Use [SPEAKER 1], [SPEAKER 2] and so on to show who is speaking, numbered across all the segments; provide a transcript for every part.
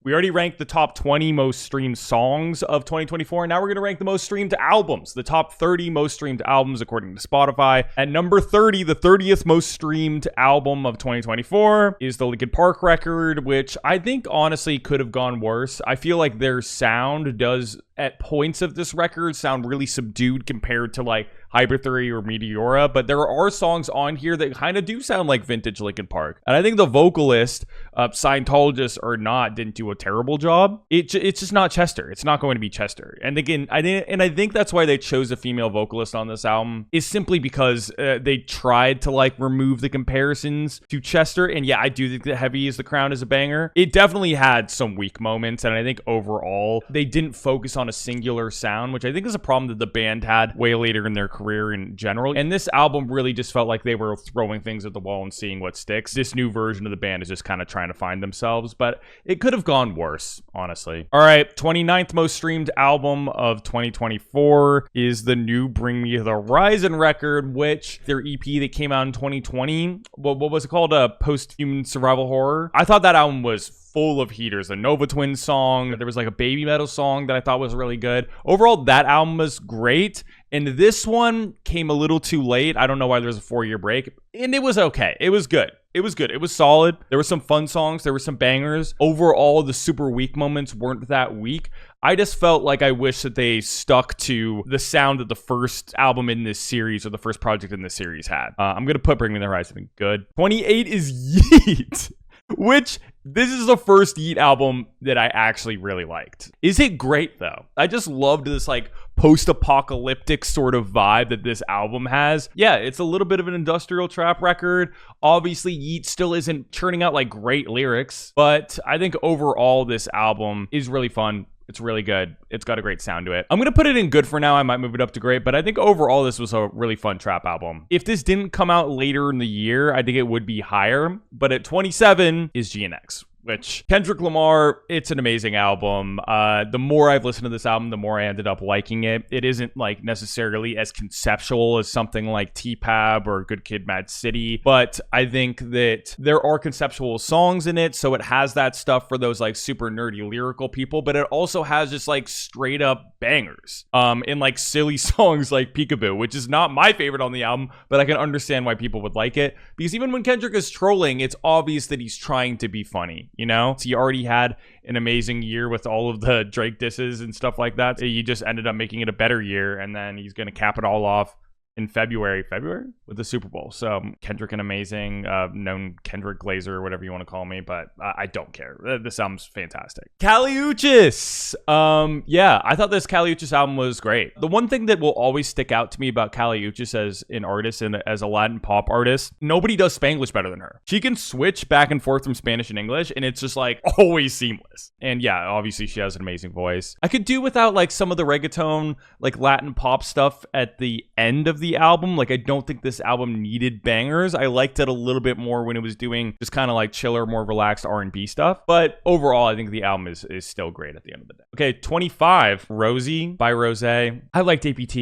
[SPEAKER 1] We already ranked the top 20 most streamed songs of 2024. And now we're going to rank the most streamed albums, the top 30 most streamed albums according to Spotify. At number 30, the 30th most streamed album of 2024 is the Linkin Park record, which I think honestly could have gone worse. I feel like their sound does, at points of this record, sound really subdued compared to like Hyper Theory or Meteora, but there are songs on here that kind of do sound like vintage Linkin Park. And I think the vocalist, Scientologist or not, didn't do a terrible job. It's just not Chester. It's not going to be Chester. And again, I think that's why they chose a female vocalist on this album, is simply because they tried to like remove the comparisons to Chester. And yeah, I do think that Heavy is the Crown is a banger. It definitely had some weak moments, and I think overall they didn't focus on a singular sound, which I think is a problem that the band had way later in their career in general. And this album really just felt like they were throwing things at the wall and seeing what sticks. This new version of the band is just kind of trying to find themselves, but it could have gone worse, honestly. All right, 29th most streamed album of 2024 is the new Bring Me the Horizon record, which their EP that came out in 2020, what was it called? Post-Human Survival Horror. I thought that album was full of heaters. The Nova Twins song, there was like a Baby Metal song that I thought was really good. Overall, that album was great, and this one came a little too late. I don't know why there's a 4-year break, and it was okay. It was good. It was good. It was solid. There were some fun songs. There were some bangers. Overall, the super weak moments weren't that weak. I just felt like I wish that they stuck to the sound that the first album in this series, or the first project in this series, had. I'm going to put Bring Me the Horizon good. 28 is Yeat, which this is the first Yeat album that I actually really liked. Is it great though? I just loved this like post-apocalyptic sort of vibe that this album has. Yeah, it's a little bit of an industrial trap record. Obviously, Yeat still isn't churning out like great lyrics, but I think overall this album is really fun. It's really good. It's got a great sound to it. I'm going to put it in good for now. I might move it up to great, but I think overall this was a really fun trap album. If this didn't come out later in the year, I think it would be higher, but at 27 is GNX, which Kendrick Lamar, it's an amazing album. The more I've listened to this album, the more I ended up liking it. It isn't like necessarily as conceptual as something like T-Pab or Good Kid, Mad City, but I think that there are conceptual songs in it, so it has that stuff for those like super nerdy lyrical people, but it also has just like straight up bangers in like silly songs like Peekaboo, which is not my favorite on the album, but I can understand why people would like it, because even when Kendrick is trolling, it's obvious that he's trying to be funny. You know, so he already had an amazing year with all of the Drake disses and stuff like that. He just ended up making it a better year, and then he's going to cap it all off in February with the Super Bowl. So Kendrick, an amazing, known Kendrick Glazer or whatever you want to call me, but I don't care. This album's fantastic. Kali Uchis. Yeah, I thought this Kali Uchis album was great. The one thing that will always stick out to me about Kali Uchis as an artist and as a Latin pop artist, nobody does Spanglish better than her. She can switch back and forth from Spanish and English, and it's just like always seamless. And yeah, obviously she has an amazing voice. I could do without like some of the reggaeton, like Latin pop stuff at the end of the album. Like, I don't think this album needed bangers. I liked it a little bit more when it was doing just kind of like chiller, more relaxed R&B stuff. But overall, I think the album is still great at the end of the day. Okay, 25, Rosie by Rose. I liked APT.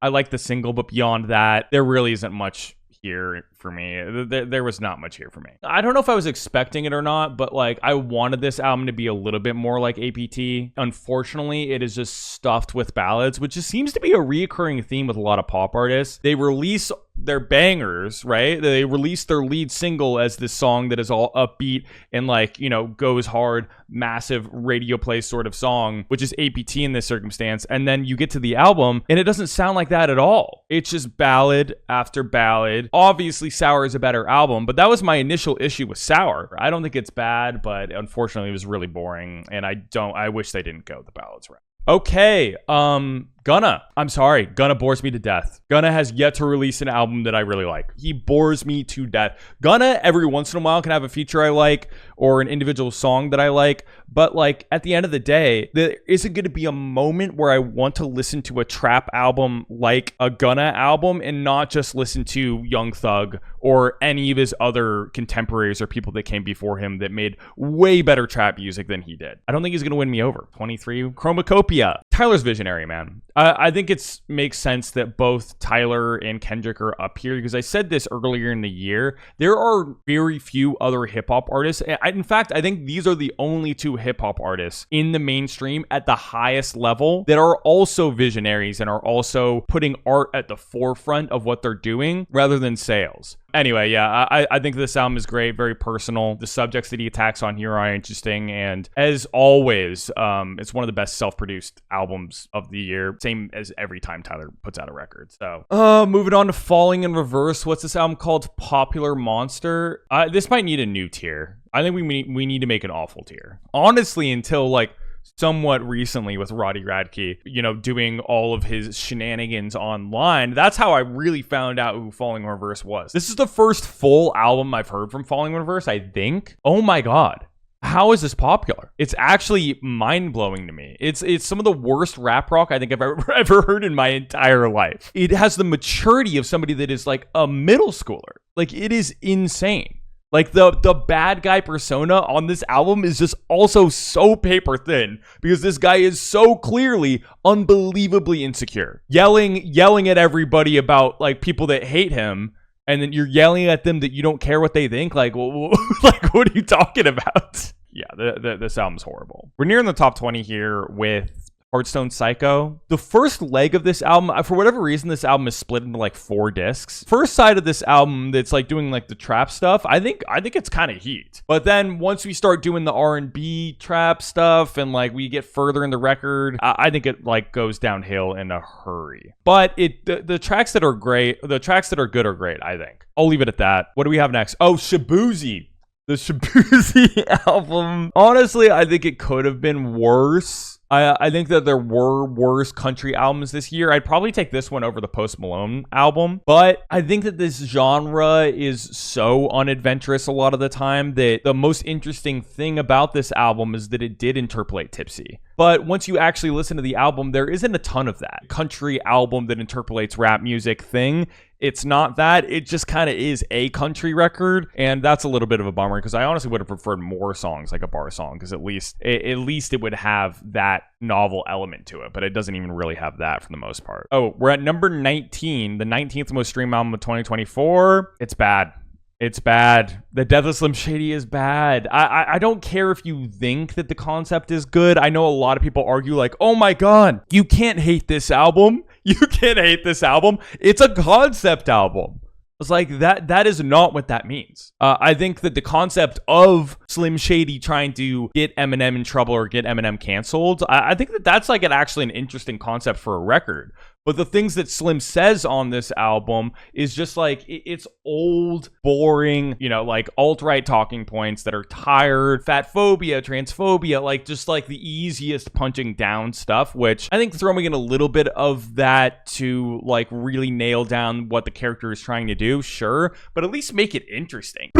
[SPEAKER 1] I liked the single, but beyond that, there really isn't much here for me. There was not much here for me. I don't know if I was expecting it or not, but like I wanted this album to be a little bit more like APT. Unfortunately, it is just stuffed with ballads, which just seems to be a reoccurring theme with a lot of pop artists. They release their bangers, right? They release their lead single as this song that is all upbeat and like, you know, goes hard, massive radio play sort of song, which is APT in this circumstance. And then you get to the album and it doesn't sound like that at all. It's just ballad after ballad. Obviously, Sour is a better album, but that was my initial issue with Sour. I don't think it's bad, but unfortunately it was really boring. And I wish they didn't go the ballads route. Okay, Gunna. I'm sorry. Gunna bores me to death. Gunna has yet to release an album that I really like. He bores me to death. Gunna, every once in a while, can have a feature I like or an individual song that I like. But like at the end of the day, there isn't going to be a moment where I want to listen to a trap album like a Gunna album and not just listen to Young Thug or any of his other contemporaries or people that came before him that made way better trap music than he did. I don't think he's going to win me over. 23, Chromacopia. Tyler's visionary, man. I think it makes sense that both Tyler and Kendrick are up here because I said this earlier in the year. There are very few other hip hop artists. In fact, I think these are the only two hip hop artists in the mainstream at the highest level that are also visionaries and are also putting art at the forefront of what they're doing rather than sales. Anyway, yeah, I think this album is great, very personal. The subjects that he attacks on here are interesting, and as always, it's one of the best self-produced albums of the year, same as every time Tyler puts out a record. So, moving on to Falling in Reverse. What's this album called? Popular Monster. This might need a new tier. I think we need to make an awful tier. Honestly, until like somewhat recently with Roddy Radke, doing all of his shenanigans online. That's how I really found out who Falling in Reverse was. This is the first full album I've heard from Falling in Reverse, I think. Oh my God. How is this popular? It's actually mind-blowing to me. It's some of the worst rap rock I think I've ever heard in my entire life. It has the maturity of somebody that is like a middle schooler. Like, it is insane. Like, the bad guy persona on this album is just also so paper thin because this guy is so clearly unbelievably insecure. Yelling at everybody about, like, people that hate him, and then you're yelling at them that you don't care what they think. Like, like, what are you talking about? Yeah, this album's horrible. We're nearing the top 20 here with Heartstone Psycho. The first leg of this album, for whatever reason, this album is split into like 4 discs. First side of this album that's like doing like the trap stuff, I think it's kind of heat. But then once we start doing the R&B trap stuff and like we get further in the record, I think it like goes downhill in a hurry. But the tracks that are great, the tracks that are good are great, I think. I'll leave it at that. What do we have next? Oh, Shaboozey. The Shaboozey album. Honestly, I think it could have been worse. I think that there were worse country albums this year. I'd probably take this one over the Post Malone album. But I think that this genre is so unadventurous a lot of the time that the most interesting thing about this album is that it did interpolate Tipsy. But once you actually listen to the album, there isn't a ton of that. Country album that interpolates rap music thing. It's not that. It just kind of is a country record. And that's a little bit of a bummer because I honestly would have preferred more songs like a bar song because at least it would have that novel element to it. But it doesn't even really have that for the most part. Oh, we're at number 19, the 19th most streamed album of 2024. It's bad. It's bad. The Death of Slim Shady is bad. I don't care if you think that the concept is good. I know a lot of people argue like, oh my God, you can't hate this album. You can't hate this album. It's a concept album. It's like that is not what that means. I think that the concept of Slim Shady trying to get Eminem in trouble or get Eminem canceled, I think that that's like actually an interesting concept for a record. But the things that Slim says on this album is just like, it's old, boring, like alt-right talking points that are tired, fat phobia, transphobia, like just like the easiest punching down stuff, which I think throwing in a little bit of that to like really nail down what the character is trying to do, sure, but at least make it interesting.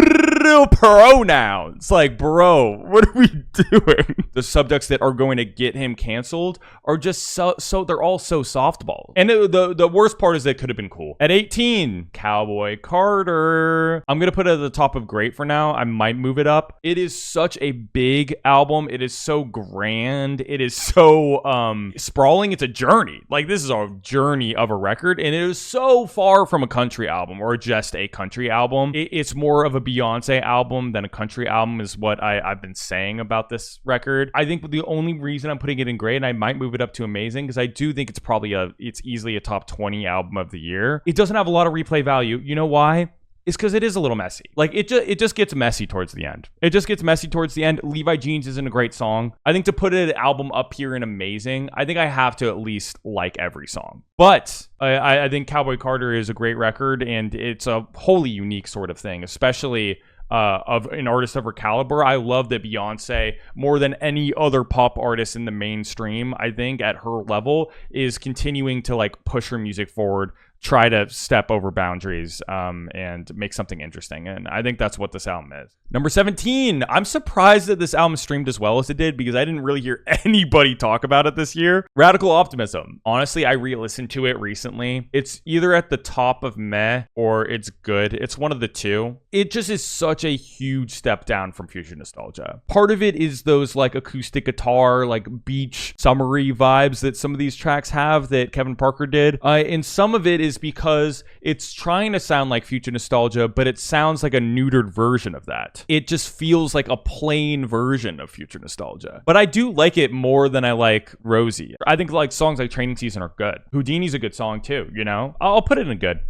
[SPEAKER 1] Pronouns. Like, bro, what are we doing? The subjects that are going to get him canceled are just so they're all so softball. And the worst part is that it could have been cool. At 18, Cowboy Carter. I'm going to put it at the top of great for now. I might move it up. It is such a big album. It is so grand. It is so sprawling. It's a journey. Like, this is a journey of a record. And it is so far from a country album or just a country album. It's more of a Beyonce album than a country album is what I've been saying about this record. I think the only reason I'm putting it in great, and I might move it up to amazing, because I do think it's probably it's easily a top 20 album of the year. It doesn't have a lot of replay value. You know why? It's because it is a little messy. Like, it just gets messy towards the end. It just gets messy towards the end. Levi Jeans isn't a great song. I think to put an album up here in amazing, I think I have to at least like every song. But I think Cowboy Carter is a great record, and it's a wholly unique sort of thing, especially of an artist of her caliber. I love that Beyonce, more than any other pop artist in the mainstream, I think at her level, is continuing to like push her music forward try to step over boundaries and make something interesting. And I think that's what this album is. Number 17, I'm surprised that this album streamed as well as it did because I didn't really hear anybody talk about it this year. Radical Optimism. Honestly, I re-listened to it recently. It's either at the top of meh or it's good. It's one of the two. It just is such a huge step down from Future Nostalgia. Part of it is those like acoustic guitar, like beach summery vibes that some of these tracks have that Kevin Parker did. And some of it is because it's trying to sound like Future Nostalgia, but it sounds like a neutered version of that. It just feels like a plain version of Future Nostalgia. But I do like it more than I like Rosie. I think like songs like Training Season are good. Houdini's a good song too, you know? I'll put it in good.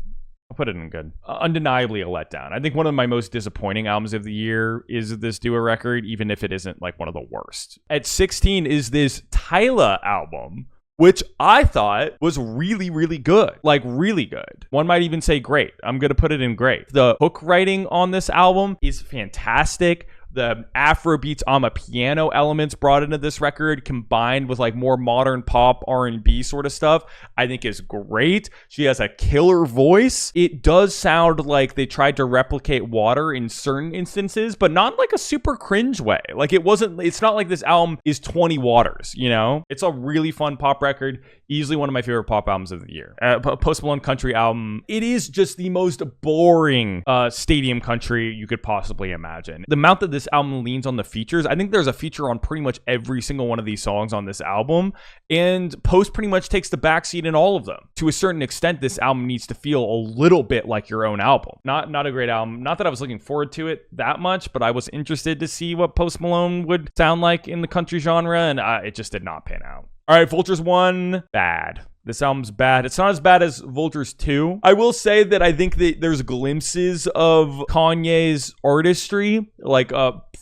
[SPEAKER 1] Undeniably a letdown. I think one of my most disappointing albums of the year is this duo record, even if it isn't like one of the worst. At 16 is this Tyla album, which I thought was really, really good. Like, really good. One might even say great. I'm going to put it in great. The hook writing on this album is fantastic. The Afro beats on a piano elements brought into this record combined with like more modern pop R&B sort of stuff, I think is great. She has a killer voice. It does sound like they tried to replicate Water in certain instances, but not like a super cringe way. Like it's not like this album is 20 Waters, you know? It's a really fun pop record. Easily one of my favorite pop albums of the year. Post Malone country album. It is just the most boring stadium country you could possibly imagine. The amount that this album leans on the features, I think there's a feature on pretty much every single one of these songs on this album, and Post pretty much takes the backseat in all of them. To a certain extent, this album needs to feel a little bit like your own album. Not a great album. Not that I was looking forward to it that much, but I was interested to see what Post Malone would sound like in the country genre, and it just did not pan out. All right, Vultures 1, bad. This album's bad. It's not as bad as Vultures 2. I will say that I think that there's glimpses of Kanye's artistry, like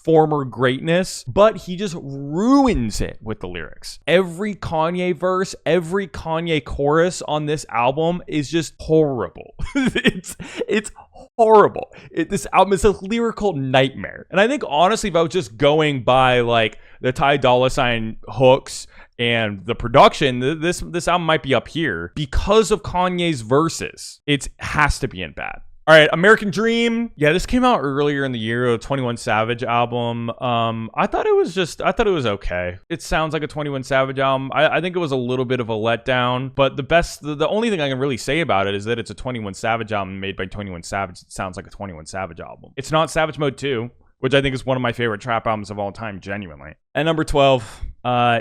[SPEAKER 1] former greatness, but he just ruins it with the lyrics. Every Kanye verse, every Kanye chorus on this album is just horrible. It's horrible. This album is a lyrical nightmare. And I think honestly, if I was just going by like the Ty Dolla $ign hooks and the production, this album might be up here because of Kanye's verses. It has to be in bad. All right, American Dream. Yeah, this came out earlier in the year, a 21 Savage album. I thought it was okay. It sounds like a 21 Savage album. I think it was a little bit of a letdown, but the only thing I can really say about it is that it's a 21 Savage album made by 21 Savage. It sounds like a 21 Savage album. It's not Savage Mode 2, which I think is one of my favorite trap albums of all time, genuinely. And number 12,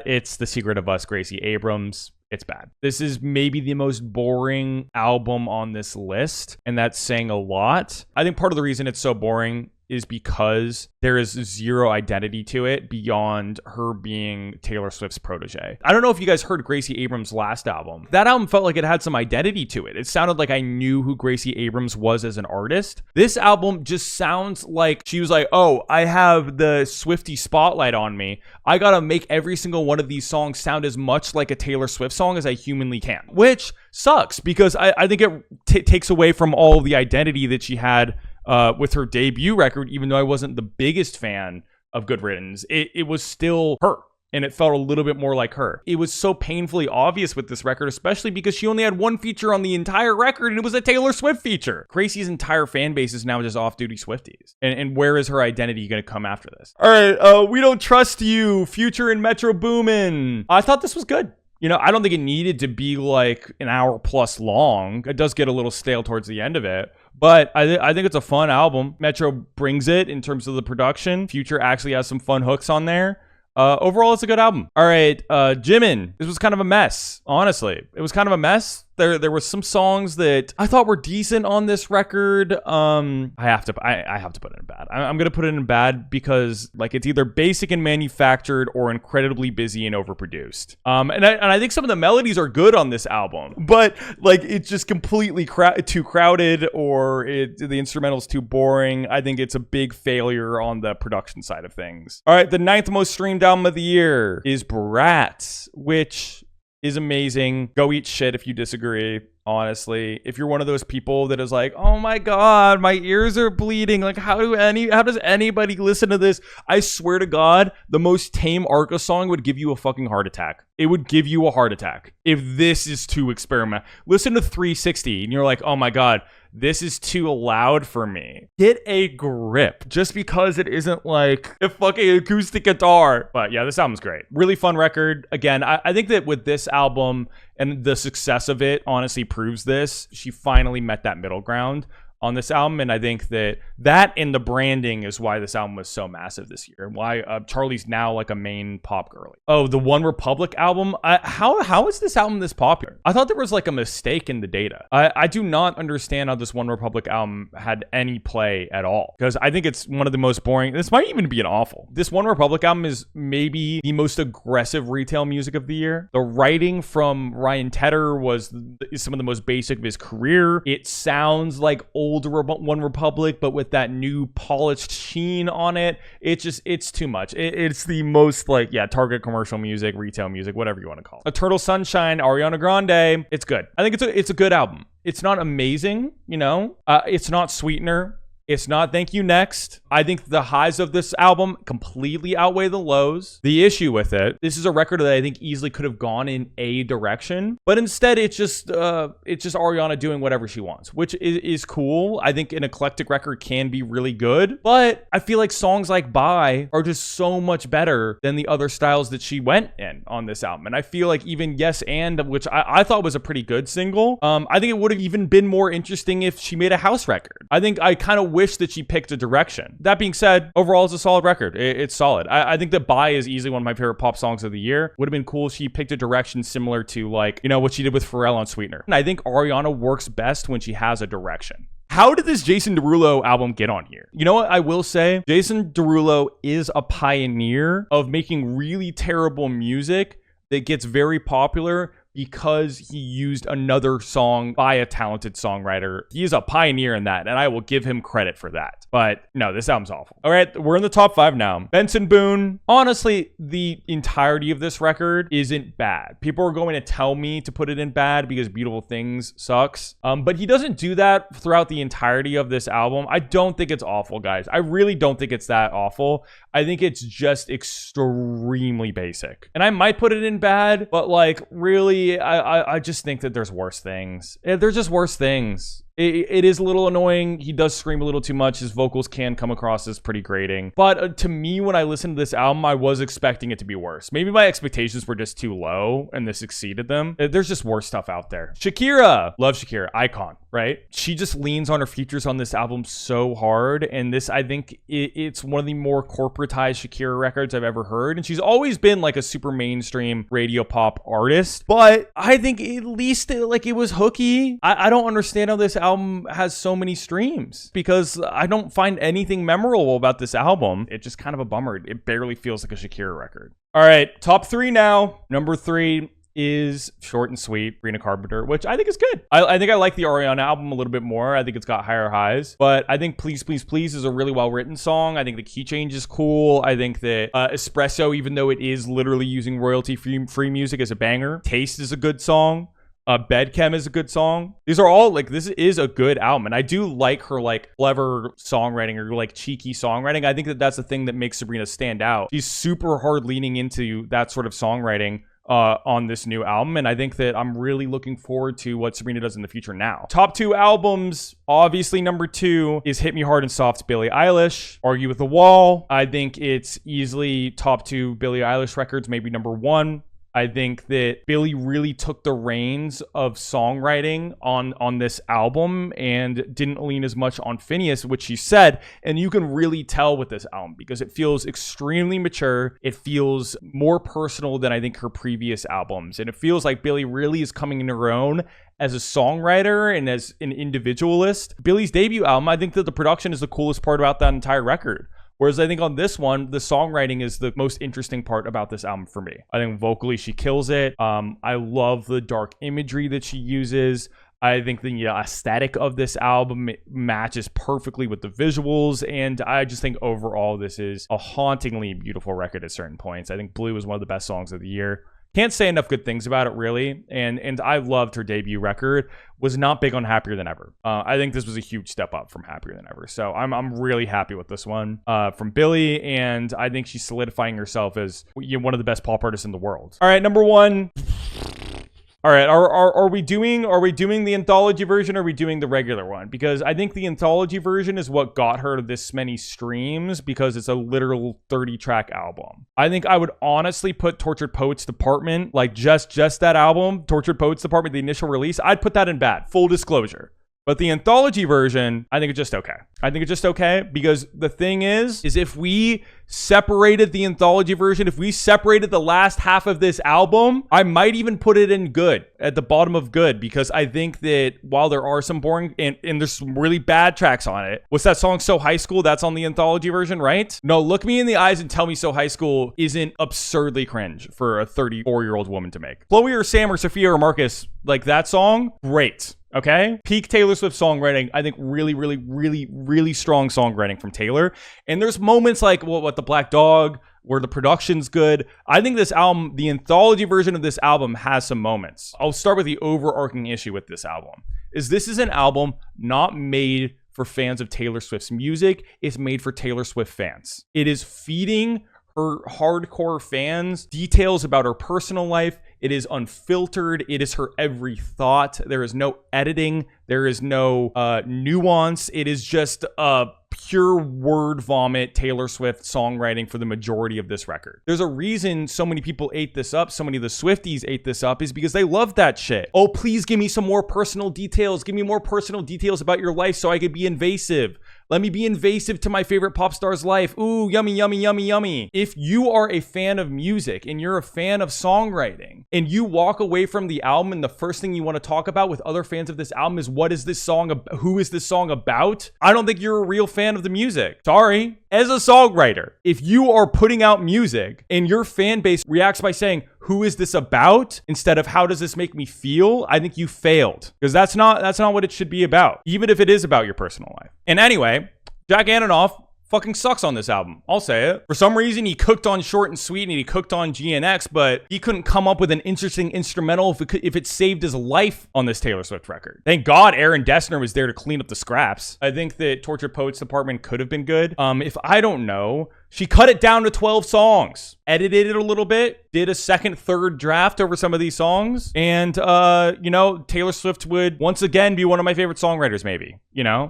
[SPEAKER 1] it's The Secret of Us, Gracie Abrams. It's bad. This is maybe the most boring album on this list, and that's saying a lot. I think part of the reason it's so boring is because there is zero identity to it beyond her being Taylor Swift's protege. I don't know if you guys heard Gracie Abrams' last album. That album felt like it had some identity to it. It sounded like I knew who Gracie Abrams was as an artist. This album just sounds like she was like, oh, I have the Swiftie spotlight on me. I gotta make every single one of these songs sound as much like a Taylor Swift song as I humanly can, which sucks because I think it takes away from all the identity that she had with her debut record. Even though I wasn't the biggest fan of Good Riddance, it was still her, and it felt a little bit more like her. It was so painfully obvious with this record, especially because she only had one feature on the entire record, and it was a Taylor Swift feature. Gracie's entire fan base is now just off-duty Swifties. And where is her identity going to come after this? All right, We Don't Trust You, Future and Metro Boomin. I thought this was good. You know, I don't think it needed to be like an hour plus long. It does get a little stale towards the end of it, but I think it's a fun album. Metro brings it in terms of the production. Future actually has some fun hooks on there. Overall, it's a good album. All right, Jimin. This was kind of a mess, honestly. It was kind of a mess. There were some songs that I thought were decent on this record. I have to put it in bad. I'm gonna put it in bad because like it's either basic and manufactured or incredibly busy and overproduced. And I think some of the melodies are good on this album, but like it's just completely too crowded, or the instrumental's too boring. I think it's a big failure on the production side of things. All right, the 9th most streamed album of the year is Brat, which is amazing. Go eat shit if you disagree. honestly. If you're one of those people that is like, oh my God, my ears are bleeding. Like, how does anybody listen to this? I swear to God, the most tame Arca song would give you a fucking heart attack. It would give you a heart attack if this is too experimental. Listen to 360 and you're like, oh my God, this is too loud for me. Get a grip. Just because it isn't like a fucking acoustic guitar. But yeah, this album's great. Really fun record. Again, I think that with this album and the success of it honestly proves this. She finally met that middle ground on this album, and I think that and the branding is why this album was so massive this year, and why Charli's now like a main pop girly. Oh, the Onerepublic album. How is this album this popular? I thought there was like a mistake in the data. I do not understand how this Onerepublic album had any play at all, because I think it's one of the most boring. This might even be an awful. This Onerepublic album is maybe the most aggressive retail music of the year. The writing from Ryan Tedder is some of the most basic of his career. It sounds like old Onerepublic, but with that new polished sheen on it. It's too much. It's the most like, yeah, Target commercial music, retail music, whatever you want to call it. Eternal Sunshine, Ariana Grande. It's good. I think it's a good album. It's not amazing, you know. It's not Sweetener. It's not Thank You Next. I think the highs of this album completely outweigh the lows. The issue with it, this is a record that I think easily could have gone in a direction, but instead it's just Ariana doing whatever she wants, which is cool. I think an eclectic record can be really good, but I feel like songs like Bye are just so much better than the other styles that she went in on this album. And I feel like even Yes and, which I thought was a pretty good single, I think it would have even been more interesting if she made a house record. I think I kind of wish that she picked a direction. That being said, overall it's a solid record. It's solid. I think that Bye is easily one of my favorite pop songs of the year. Would have been cool if she picked a direction similar to, like, you know, what she did with Pharrell on Sweetener. And I think Ariana works best when she has a direction. How did this Jason Derulo album get on here? You know what I will say? Jason Derulo is a pioneer of making really terrible music that gets very popular because he used another song by a talented songwriter. He is a pioneer in that, and I will give him credit for that. But no, this album's awful. All right, we're in the top 5 now. Benson, Boone. Honestly, the entirety of this record isn't bad. People are going to tell me to put it in bad because Beautiful Things sucks. But he doesn't do that throughout the entirety of this album. I don't think it's awful, guys. I really don't think it's that awful. I think it's just extremely basic. And I might put it in bad, but like really, I just think that there's worse things. There's just worse things. It is a little annoying. He does scream a little too much. His vocals can come across as pretty grating. But to me, when I listened to this album, I was expecting it to be worse. Maybe my expectations were just too low and this exceeded them. There's just worse stuff out there. Shakira. Love Shakira. Icon, right? She just leans on her features on this album so hard. And this, I think, it's one of the more corporatized Shakira records I've ever heard. And she's always been like a super mainstream radio pop artist. But I think at least it was hooky. I don't understand how this album has so many streams, because I don't find anything memorable about this album. It's just kind of a bummer. It barely feels like a Shakira record. All right, top 3 now. Number 3 is short and sweet, Sabrina Carpenter, which I think is good. I think I like the Ariana album a little bit more. I think it's got higher highs, but I think Please Please Please is a really well-written song. I think the key change is cool. I think that Espresso, even though it is literally using royalty-free music, is a banger. Taste is a good song. Bedchem is a good song. These are all like, this is a good album, and I do like her like clever songwriting or like cheeky songwriting. I think that that's the thing that makes Sabrina stand out. She's super hard leaning into that sort of songwriting on this new album, and I think that I'm really looking forward to what Sabrina does in the future now. Top 2 albums, obviously number 2 is Hit Me Hard and Soft's Billie Eilish. Argue with the Wall. I think it's easily top 2 Billie Eilish records, maybe number 1. I think that Billie really took the reins of songwriting on this album and didn't lean as much on Phineas, which she said. And you can really tell with this album because it feels extremely mature. It feels more personal than I think her previous albums. And it feels like Billie really is coming into her own as a songwriter and as an individualist. Billie's debut album, I think that the production is the coolest part about that entire record. Whereas I think on this one, the songwriting is the most interesting part about this album for me. I think vocally she kills it. I love the dark imagery that she uses. I think the aesthetic of this album matches perfectly with the visuals. And I just think overall, this is a hauntingly beautiful record at certain points. I think Blue is one of the best songs of the year. Can't say enough good things about it, really. And I loved her debut record. Was not big on Happier Than Ever. I think this was a huge step up from Happier Than Ever. So I'm really happy with this one from Billie, and I think she's solidifying herself as one of the best pop artists in the world. All right, number one. All right, are we doing the anthology version, or are we doing the regular one? Because I think the anthology version is what got her this many streams, because it's a literal 30-track album. I think I would honestly put Tortured Poets Department, like just that album, Tortured Poets Department, the initial release, I'd put that in bad, full disclosure. But the anthology version, I think it's just okay. I think it's just okay, because the thing is if we separated the anthology version, if we separated the last half of this album, I might even put it in good, at the bottom of good, because I think that while there are some boring and there's some really bad tracks on it. What's that song, So High School? That's on the anthology version, right? No, look me in the eyes and tell me So High School isn't absurdly cringe for a 34-year-old woman to make. Chloe or Sam or Sophia or Marcus, like that song, great. Okay? Peak Taylor Swift songwriting. I think really strong songwriting from Taylor. And there's moments like what the Black Dog, where the production's good. I think this album, the anthology version of this album, has some moments. I'll start with the overarching issue with this album. This is an album not made for fans of Taylor Swift's music. It's made for Taylor Swift fans. It is feeding her hardcore fans details about her personal life. It is unfiltered. It is her every thought. There is no editing. There is no nuance. It is just a pure word vomit Taylor Swift songwriting for the majority of this record. There's a reason so many people ate this up. So many of the Swifties ate this up, is because they love that shit. Oh, please give me some more personal details. Give me more personal details about your life so I could be invasive. Let me be invasive to my favorite pop star's life. Ooh, yummy, yummy, yummy, yummy. If you are a fan of music and you're a fan of songwriting, and you walk away from the album and the first thing you want to talk about with other fans of this album is what is this song, who is this song about? I don't think you're a real fan of the music. Sorry. As a songwriter, if you are putting out music and your fan base reacts by saying, who is this about, instead of how does this make me feel, I think you failed. Because that's not what it should be about, even if it is about your personal life. And anyway, Jack Antonoff fucking sucks on this album. I'll say it. For some reason, he cooked on Short and Sweet and he cooked on GNX, but he couldn't come up with an interesting instrumental if it saved his life on this Taylor Swift record. Thank God Aaron Dessner was there to clean up the scraps. I think that Tortured Poets Department could have been good. If I don't know, she cut it down to 12 songs, edited it a little bit, did a second, third draft over some of these songs. And, Taylor Swift would once again be one of my favorite songwriters, maybe,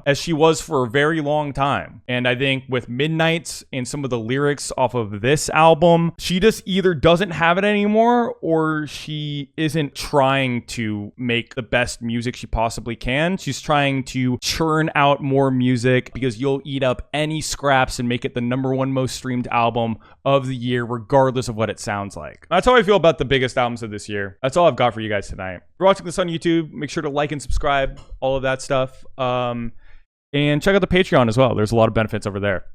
[SPEAKER 1] as she was for a very long time. And I think with Midnights and some of the lyrics off of this album, she just either doesn't have it anymore, or she isn't trying to make the best music she possibly can. She's trying to churn out more music, because you'll eat up any scraps and make it the number one most streamed album of the year, regardless of what it sounds like. That's how I feel about the biggest albums of this year. That's all I've got for you guys tonight. If you're watching this on YouTube, make sure to like and subscribe, all of that stuff. And check out the Patreon as well. There's a lot of benefits over there.